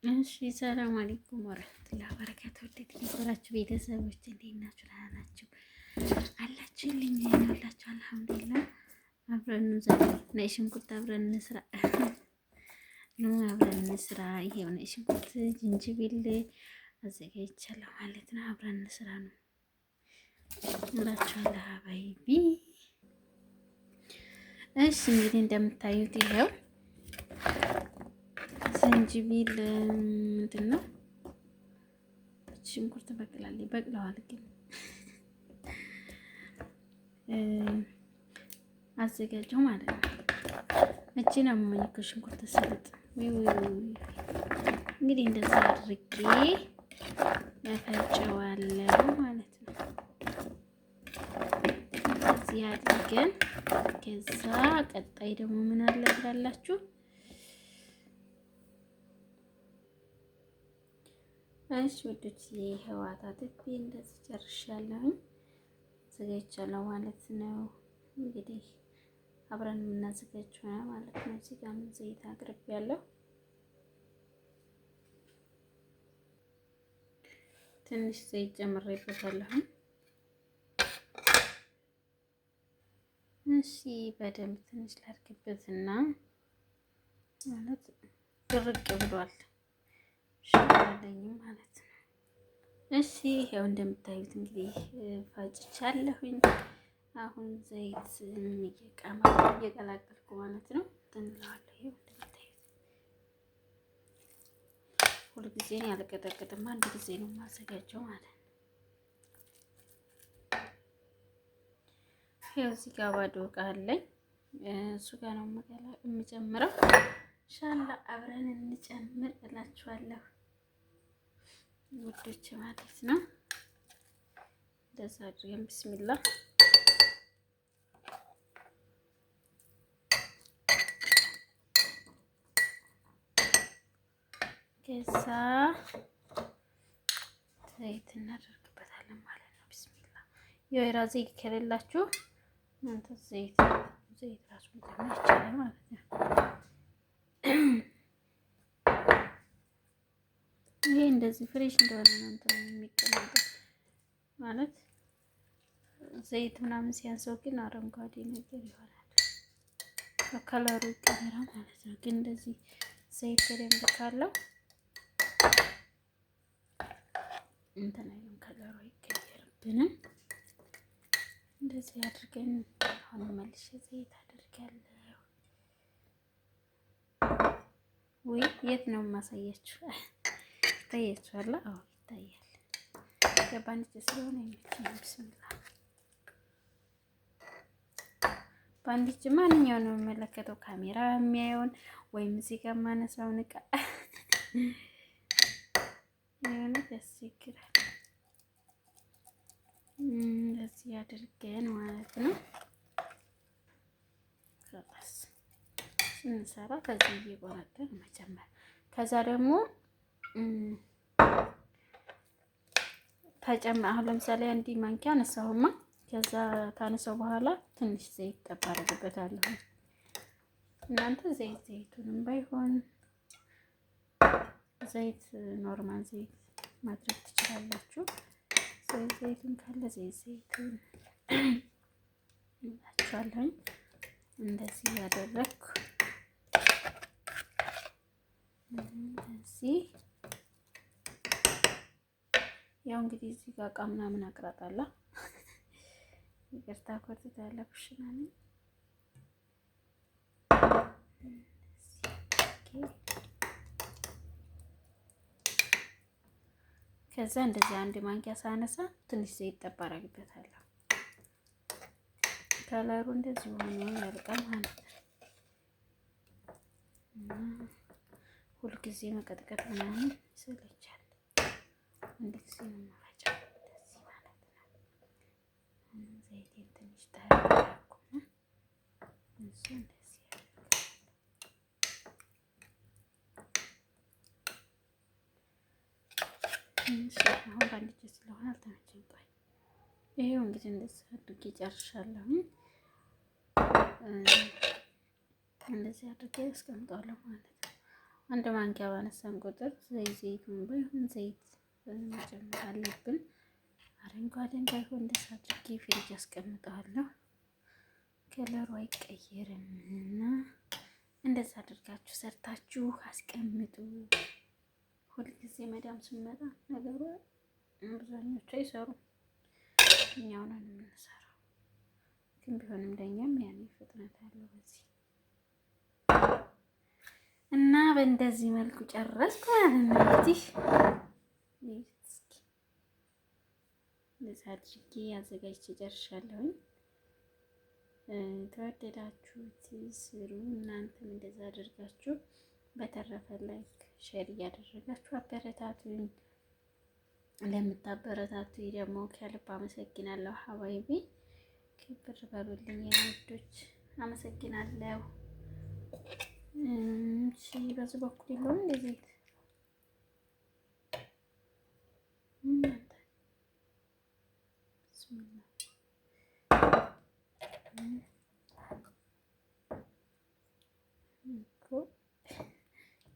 እሺ ሰላም አለይኩም ወረህመቱላሂ ወበረካቱህ። እንዴት ነበራችሁ ቤተሰቦች? እንዴት ናችሁ? ደህና ናችሁ አላችሁልኝ? ያላችሁ አልሐምዱሊላህ። አብረን ዛሬ ነጭ ሽንኩርት አብረን እንስራ ነው አብረን እንስራ። ይሄው ነጭ ሽንኩርት ዝንጅብል አዘጋጅቻለሁ ማለት ነው። አብረን እንስራ ነው እላችኋለሁ ሀባይቢ። እሺ እንግዲህ እንደምታዩት ይሄው ዝንጅብል ምንድን ነው ሽንኩርት በቅለዋል ግን አዘጋጀው ማለት ነው። እቺን አመኝኩ ሽንኩርት ሰልጥ እንግዲህ እንደዛ አድርጌ ያፈጨዋለሁ ማለት ነው። እዚህ አድርገን ከዛ ቀጣይ ደግሞ ምን አለ ብላላችሁ? እሺ ወዶች የህዋታ ትቤ እንደዚህ ጨርሻለሁኝ አዘጋጅቻለሁ ማለት ነው። እንግዲህ አብረን የምናዘጋጀው ማለት ነው። እዚህ ጋር ዘይት አቅርቤያለሁ። ትንሽ ዘይት ጨምሬበታለሁ። እሺ በደንብ ትንሽ ላድርግበትና ማለት ድርቅ ብሏል ሻለኝ ማለት ነው። እሺ ያው እንደምታዩት እንግዲህ ፈጭቻለሁኝ። አሁን ዘይት እየቀላቀልኩ ማለት ነው ትንላለሁ። ይሄው እንደምታዩት ሁሉ ጊዜ ነው ያልቀጠቀጥም፣ አንድ ጊዜ ነው የማዘጋጀው ማለት ነው። ይሄው እዚህ ጋር ባዶ ዕቃ አለኝ። እሱ ጋር ነው የምጨምረው። ኢንሻአላህ አብረን እንጨምር እላችኋለሁ ውዶች ማለት ነው። እንደዛ አድርገን ቢስሚላህ ከዛ ዘይት እናደርግበታለን ማለት ነው። ቢስሚላህ የወይራ ዘይት ከሌላችሁ እናንተ ዘይት ራሱ መጨመር ይቻላል ማለት ነው። ይሄ እንደዚህ ፍሬሽ እንደሆነ ነው እንትን የሚቀመጠው ማለት ዘይት ምናምን ሲያንሰው ግን አረንጓዴ ነገር ይሆናል፣ ከለሩ ይቀየራል ማለት ነው። ግን እንደዚህ ዘይት በደንብ ካለው እንትን አይልም፣ ከለሩ አይቀየርብንም። እንደዚህ አድርገን አሁን መልሼ ዘይት አድርጋለሁ። ወይ የት ነው የማሳያችሁ? ይታያችኋል? አዎ ይታያል። ገባንች ስለሆነ የሚችል ብስምላ ባንዲች ማንኛውን ነው የሚመለከተው? ካሜራ የሚያየውን ወይም እዚህ ጋር ማነሳውን እቃ የሆነ ያስቸግራል። እንደዚህ አድርገን ማለት ነው ስንሰራ ከዚህ እየቆረጠን መጨመር። ከዛ ደግሞ አሁን ለምሳሌ አንድ ማንኪያ አነሳሁማ፣ ከዛ ካነሳው በኋላ ትንሽ ዘይት ጠብ አደርግበታለሁ። እናንተ ዘይቱንም ባይሆን ዘይት ኖርማል ዘይት ማድረግ ትችላላችሁ። ዘይቱን ካለ ዘይቱን እንላችኋለሁ። እንደዚህ ያደረግኩ እንደዚህ ያው እንግዲህ እዚህ ጋር እቃ ምናምን አቅራጣለሁ። ይቅርታ ኮርት ያለ ኩሽና ነኝ። ከዛ እንደዚህ አንድ ማንኪያ ሳነሳ ትንሽ ዘይት ጠብ አደርግበታለሁ። ከለሩ እንደዚህ ሆኖ ያልቃል ማለት ነው። ሁልጊዜ መቀጥቀጥ ምናምን ይሰለቻል። አንድ ጊዜ ነው የማፈጨው እንደዚህ ማለት ነው። ዘይቴን ትንሽ ታያኩና እሱ እንደዚህ አሁን በአንድ እጅ ስለሆነ አልተመቸኝ። ቆይ ይሄው እንግዲህ እንደዚህ አድርጌ ጨርሻለሁ። እንደዚህ አድርጌ አስቀምጠዋለሁ ማለት ነው። አንድ ማንኪያ ባነሳን ቁጥር ዘይቱን ባይሆን ዘይት መጨመር አለብን። አረንጓዴ እንዳይሆን እንደዛ አድርጌ ፍሪጅ አስቀምጠዋለሁ። ከለሩ አይቀየርም እና እንደዛ አድርጋችሁ ሰርታችሁ አስቀምጡ። ሁልጊዜ መዳም ስመጣ ነገሩ አብዛኞቹ አይሰሩም፣ እኛው ነን የምንሰራው። ግን ቢሆንም ለእኛም ያኔ ፍጥነት አለው በዚህ እና በእንደዚህ መልኩ ጨረስኩ ማለት ነው። እንግዲህ እንደዛ አድርጌ አዘጋጅቼ ጨርሻለሁኝ። ተወደዳችሁት ስሩ፣ እናንተም እንደዛ አድርጋችሁ። በተረፈ ላይክ ሼር እያደረጋችሁ አበረታቱኝ። ለምታበረታቱኝ ደግሞ ከልብ አመሰግናለሁ። ሀባይቢ ክብር በሉልኝ ውዶች፣ አመሰግናለሁ። እሺ በዚህ በኩል የለውም እንደዚህ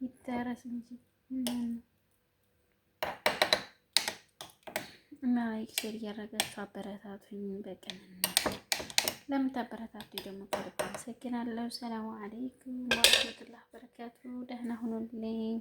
ይታረስ እንጂ እና ላይክ ሼር እያደረጋችሁ አበረታቱኝ በቅንነት። ለምታበረታቱኝ ደግሞ ከልብ አመሰግናለሁ። ሰላም አለይኩም ወራህመቱላሂ ወበረካቱ። ደህና ሁኑልኝ።